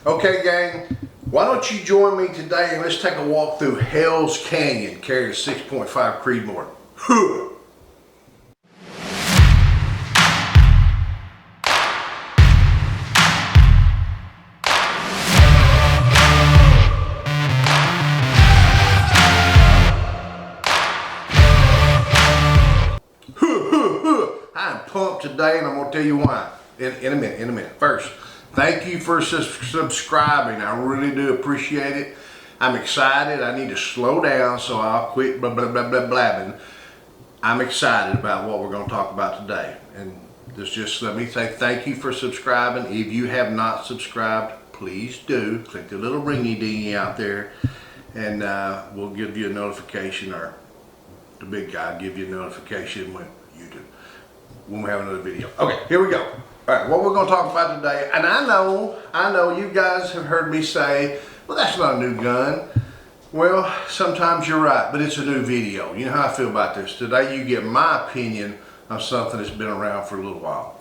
Okay, gang, why don't you join me today and let's take a walk through Hell's Canyon carrying a 6.5 Creedmoor. I'm pumped today and I'm going to tell you why in a minute. First, thank you for subscribing. I really do appreciate it. I'm excited. I need to slow down, so I'll quit blabbing. I'm excited about what we're going to talk about today. And just let me say thank you for subscribing. If you have not subscribed, please do. Click the little ringy dingy out there and we'll give you a notification, or the big guy give you a notification when we have another video. Okay, here we go. All right, what we're going to talk about today, and I know you guys have heard me say, well, that's not a new gun. Well, sometimes you're right, but it's a new video. You know how I feel about this. Today you get my opinion on something that's been around for a little while.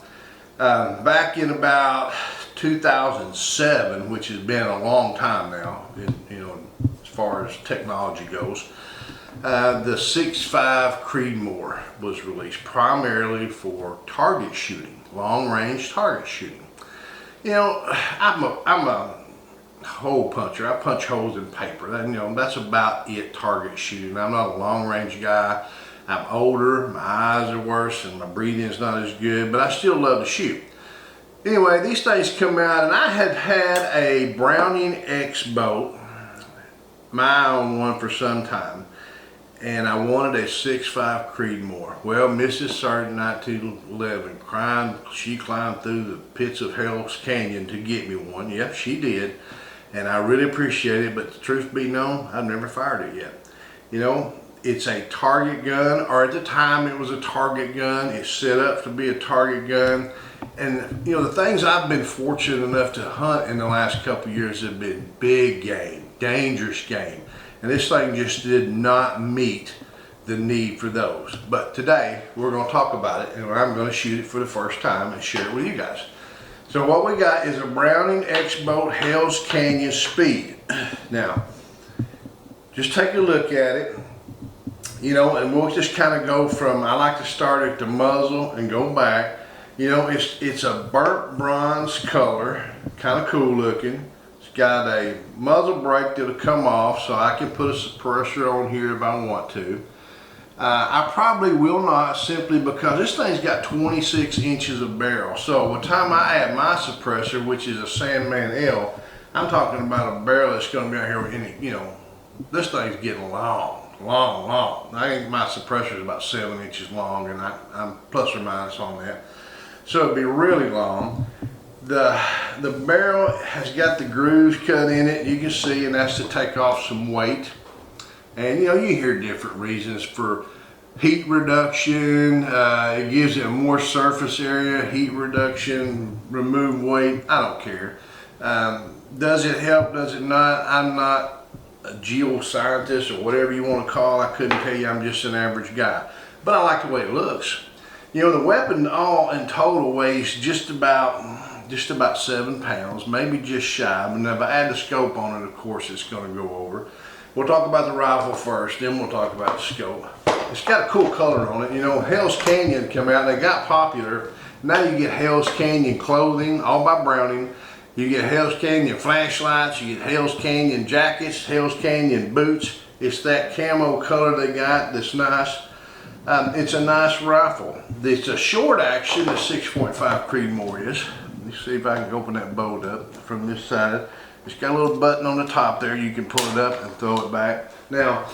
Back in about 2007, which has been a long time now, as far as technology goes, the 6.5 Creedmoor was released primarily for target shooting, long-range target shooting. You know, I'm a hole puncher. I punch holes in paper. That's about it, target shooting. I'm not a long-range guy. I'm older, my eyes are worse, and my breathing is not as good, but I still love to shoot. Anyway, these things come out, and I had a Browning X boat, my own one, for some time. And I wanted a 6.5 Creedmoor. Well, Mrs. Sarge in 1911, she climbed through the pits of Hell's Canyon to get me one. Yep, she did. And I really appreciate it, but the truth be known, I've never fired it yet. You know, it's a target gun, or at the time it was a target gun. It's set up to be a target gun. And, you know, the things I've been fortunate enough to hunt in the last couple of years have been big game, dangerous game. And this thing just did not meet the need for those. But today, we're going to talk about it, and I'm going to shoot it for the first time and share it with you guys. So what we got is a Browning X-Bolt Hell's Canyon Speed. Now, just take a look at it, you know, and we'll just kind of go from, I like to start at the muzzle and go back. You know, it's a burnt bronze color, kind of cool looking. Got a muzzle brake that'll come off, so I can put a suppressor on here if I want to. I probably will not, simply because this thing's got 26 inches of barrel. So by the time I add my suppressor, which is a Sandman L, I'm talking about a barrel that's going to be out here, and you know, this thing's getting long. I think my suppressor is about 7 inches long, and I'm plus or minus on that. So it'd be really long. The barrel has got the grooves cut in it, you can see, and that's to take off some weight. And you know, you hear different reasons for heat reduction. It gives it more surface area, heat reduction, remove weight. I don't care. Does it help? Does it not? I'm not a geoscientist or whatever you want to call it. I couldn't tell you. I'm just an average guy. But I like the way it looks. You know, the weapon all in total weighs just about 7 pounds, maybe just shy. But if I add the scope on it, of course, it's going to go over. We'll talk about the rifle first, then we'll talk about the scope. It's got a cool color on it. You know, Hell's Canyon come out, they got popular. Now you get Hell's Canyon clothing, all by Browning. You get Hell's Canyon flashlights, you get Hell's Canyon jackets, Hell's Canyon boots. It's that camo color they got that's nice. It's a nice rifle. It's a short action, the 6.5 Creedmoor is. Let me see if I can open that bolt up from this side. It's got a little button on the top there. You can pull it up and throw it back. Now,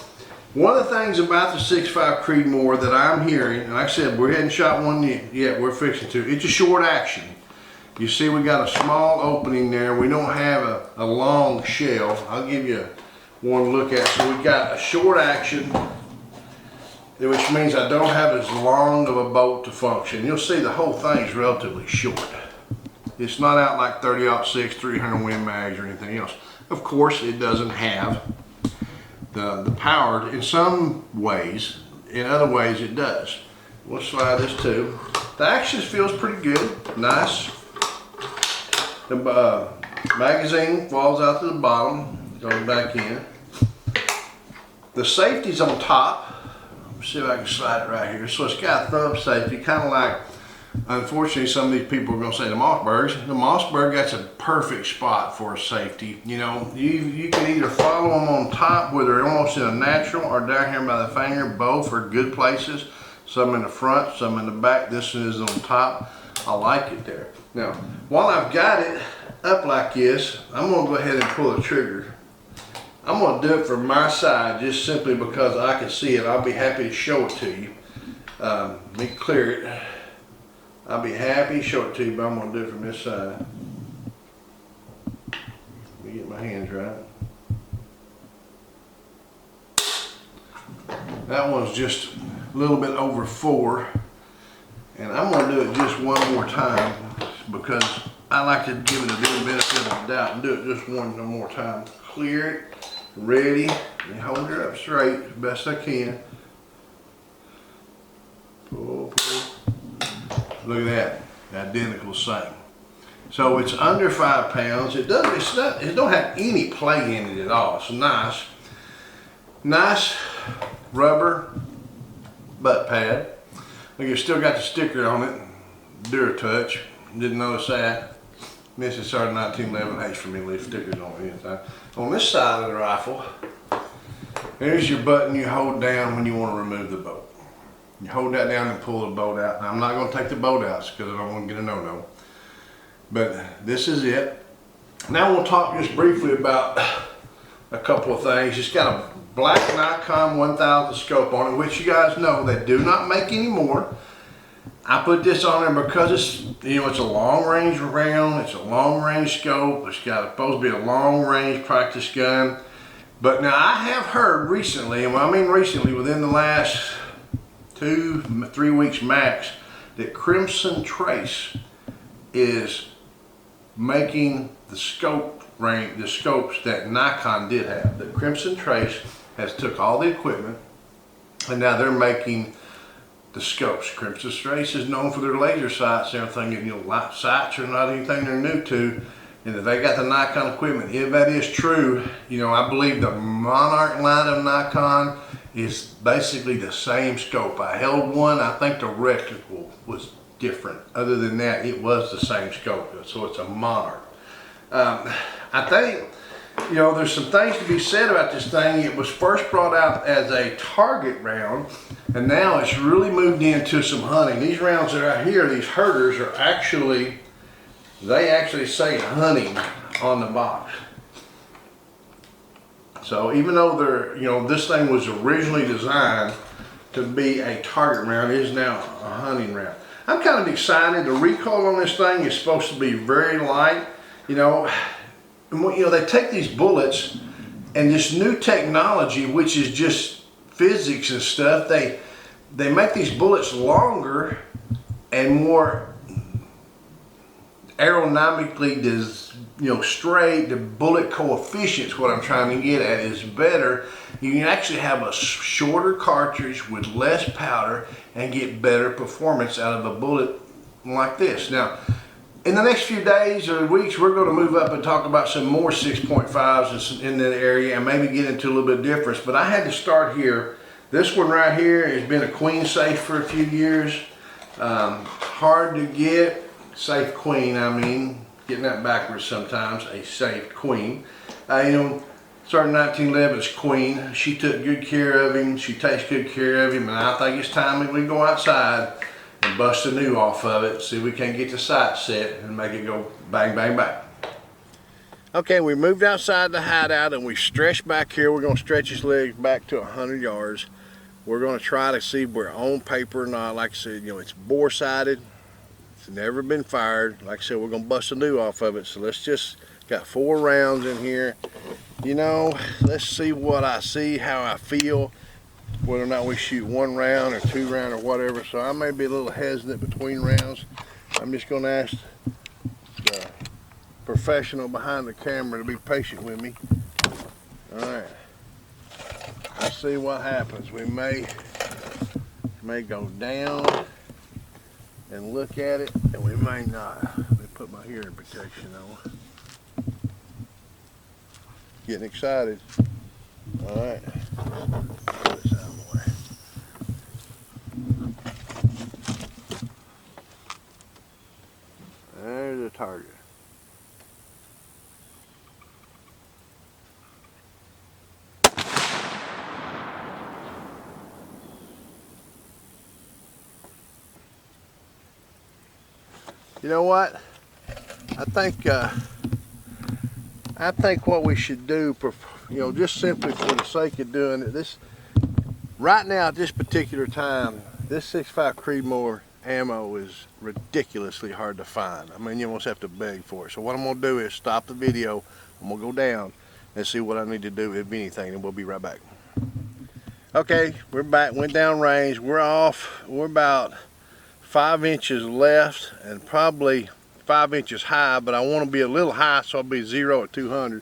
one of the things about the 6.5 Creedmoor that I'm hearing, and like I said, we hadn't shot one yet, we're fixing to. It's a short action. You see we got a small opening there. We don't have a long shell. I'll give you one look at it. So we got a short action, which means I don't have as long of a bolt to function. You'll see the whole thing's relatively short. It's not out like 30-06, 300 Win Mags or anything else. Of course, it doesn't have the power in some ways. In other ways, it does. We'll slide this too. The action feels pretty good, nice. The Magazine falls out to the bottom, goes back in. The safety's on top. Let's see if I can slide it right here. So it's got a thumb safety, kind of like, unfortunately, some of these people are going to say the Mossbergs. The Mossberg, that's a perfect spot for a safety. You know, you can either follow them on top where they're almost in a natural, or down here by the finger. Both are good places. Some in the front, some in the back. This one is on top. I like it there. Now, while I've got it up like this, I'm going to go ahead and pull the trigger. I'm going to do it from my side just simply because I can see it. I'll be happy to show it to you. Let me clear it. I'll be happy to show it to you, but I'm going to do it from this side. Let me get my hands right. That one's just a little bit over 4. And I'm going to do it just one more time because I like to give it a little benefit of the doubt and do it just one more time. Clear it. Ready, and hold her up straight as best I can. Pull, pull. Look at that, identical same. So it's under 5 pounds. It don't have any play in it at all. It's nice rubber butt pad. Look, it's still got the sticker on it, Touch. Didn't notice that. This is Sarge 1911 H for me to leave stickers on the inside. On this side of the rifle, there's your button you hold down when you want to remove the bolt. You hold that down and pull the bolt out. Now, I'm not going to take the bolt out because I don't want to get a no-no. But this is it. Now we'll talk just briefly about a couple of things. It's got a black Nikon 1000 scope on it, which you guys know they do not make anymore. I put this on there because it's, you know, it's a long range round, it's a long range scope, it's supposed to be a long range practice gun. But now I have heard recently, and I mean recently, within the last 2-3 weeks max, that Crimson Trace is making the scope range, the scopes that Nikon did have. The Crimson Trace has took all the equipment and now they're making the scopes. Crimson Trace is known for their laser sights and everything, and you know, light sights are not anything they're new to. And if they got the Nikon equipment, if that is true, you know, I believe the Monarch line of Nikon is basically the same scope. I held one, I think the reticle was different. Other than that, it was the same scope, so it's a Monarch. I think, you know, there's some things to be said about this thing. It was first brought out as a target round, and now it's really moved into some hunting. These rounds that are out here, these herders, are actually, they actually say hunting on the box. So even though they're, you know, this thing was originally designed to be a target round, it is now a hunting round. I'm kind of excited. The recoil on this thing is supposed to be very light. You know, they take these bullets and this new technology, which is just physics and stuff, they make these bullets longer and more aerodynamically, you know, straight. The bullet coefficients, what I'm trying to get at, is better. You can actually have a shorter cartridge with less powder and get better performance out of a bullet like this. Now, in the next few days or weeks, we're going to move up and talk about some more 6.5s in that area and maybe get into a little bit of difference. But I had to start here. This one right here has been a queen safe for a few years. Hard to get. Safe queen, I mean. Getting that backwards sometimes. A safe queen. You know, Sarge 1911's queen. She took good care of him. She takes good care of him. And I think it's time that we go outside and bust a new off of it, see if we can get the sight set and make it go bang, bang, bang. Okay, we moved outside the hideout and we stretched back here. We're going to stretch his legs back to 100 yards. We're going to try to see if we're on paper or not. Like I said, you know, it's bore-sighted. It's never been fired. Like I said, we're going to bust a new off of it. So let's just, got 4 rounds in here. You know, let's see what I see, how I feel, whether or not we shoot 1 round or 2 round or whatever. So I may be a little hesitant between rounds. I'm just going to ask the professional behind the camera to be patient with me. All right, let's see what happens. We may go down and look at it, and we may not. Let me put my hearing protection on. Getting excited. All right. Put this out of the way. There's the target. You know what? I think what we should do, you know, just simply for the sake of doing it, this right now at this particular time, this 6.5 Creedmoor ammo is ridiculously hard to find. I mean, you almost have to beg for it. So what I'm gonna do is stop the video. I'm gonna go down and see what I need to do, if anything, and we'll be right back. Okay, we're back. Went down range. We're off. We're about 5 inches left and probably 5 inches high, but I want to be a little high, so I'll be 0 at 200.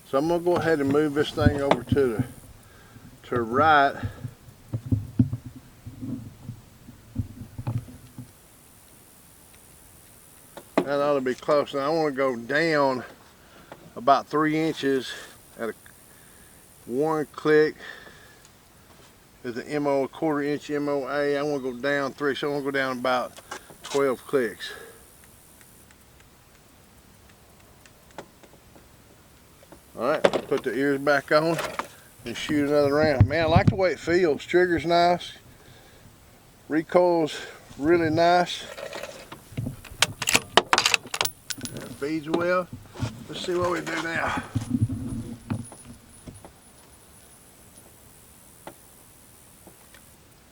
So I'm gonna go ahead and move this thing over to the right. That ought to be close. Now I want to go down about 3 inches at a 1 click. There's the MO, a 1/4 inch MOA. I want to go down 3, so I want to go down about 12 clicks. Alright, put the ears back on and shoot another round. Man, I like the way it feels. Trigger's nice. Recoil's really nice. It feeds well. Let's see what we do now.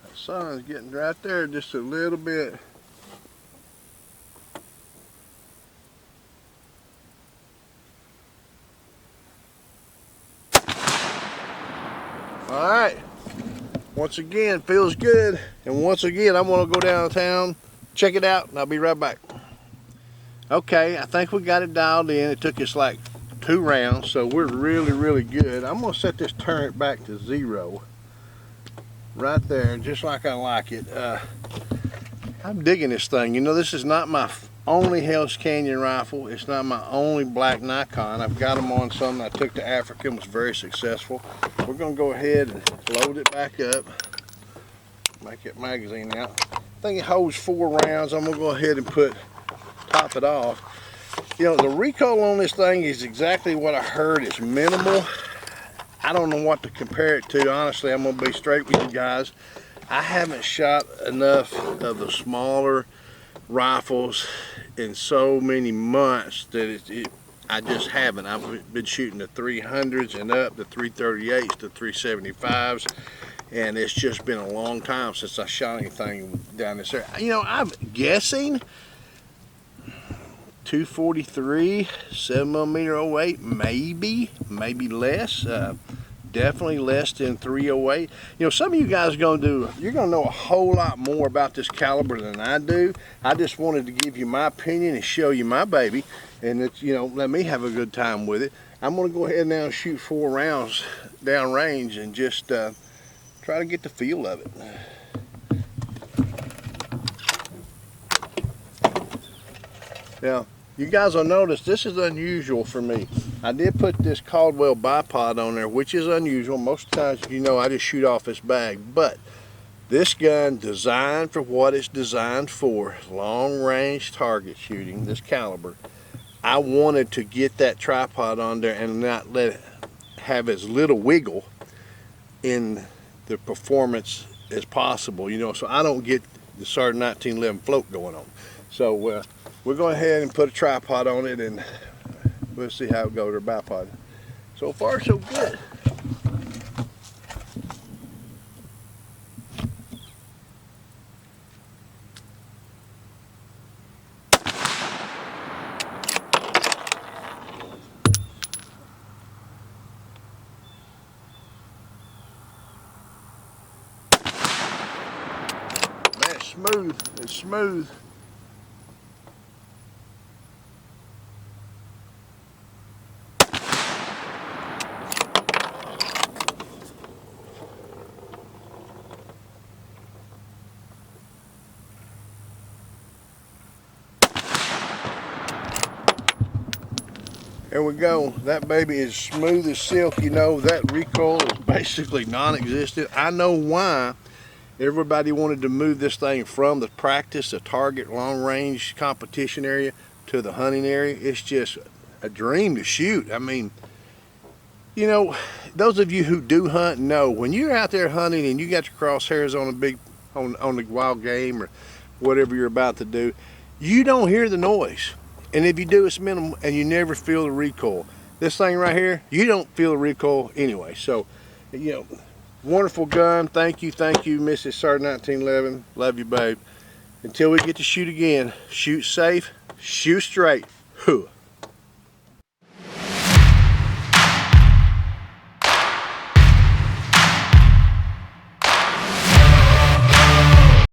The sun's getting right there just a little bit. Alright, once again, feels good. And once again, I'm gonna go downtown, check it out, and I'll be right back. Okay, I think we got it dialed in. It took us like 2 rounds, so we're really good. I'm gonna set this turret back to 0. Right there, just like I like it. I'm digging this thing. You know, this is not my only Hell's Canyon rifle. It's not my only black Nikon. I've got them on some that I took to Africa and was very successful. We're gonna go ahead and load it back up. Make that magazine out. I think it holds 4 rounds. I'm gonna go ahead and top it off. You know, the recoil on this thing is exactly what I heard. It's minimal. I don't know what to compare it to. Honestly, I'm gonna be straight with you guys. I haven't shot enough of the smaller rifles in so many months that I just haven't. I've been shooting the 300s and up, the 338s, the 375s, and it's just been a long time since I shot anything down this area. You know, I'm guessing 243, 7mm 08, maybe less. Definitely less than 308. You know, some of you guys you're gonna know a whole lot more about this caliber than I do. I just wanted to give you my opinion and show you my baby, and that, you know, let me have a good time with it. I'm gonna go ahead now and shoot 4 rounds down range and just try to get the feel of it. Now, you guys will notice this is unusual for me. I did put this Caldwell bipod on there, which is unusual. Most times, you know, I just shoot off this bag. But this gun, designed for what it's designed for, long range target shooting, this caliber, I wanted to get that tripod on there and not let it have as little wiggle in the performance as possible, you know, so I don't get the Sarge 1911 float going on. So we're going ahead and put a tripod on it, and we'll see how it goes, or bipod. So far, so good. Man, it's smooth. It's smooth. There we go. That baby is smooth as silk. You know, that recoil is basically non-existent. I know why everybody wanted to move this thing from the practice, the target, long range competition area to the hunting area. It's just a dream to shoot. I mean, you know, those of you who do hunt know when you're out there hunting and you got your crosshairs on a big, on the wild game or whatever you're about to do, you don't hear the noise. And if you do, it's minimal, and you never feel the recoil. This thing right here, you don't feel the recoil anyway. So, you know, wonderful gun. Thank you, Mrs. Sarge 1911. Love you, babe. Until we get to shoot again, shoot safe, shoot straight. Hoo.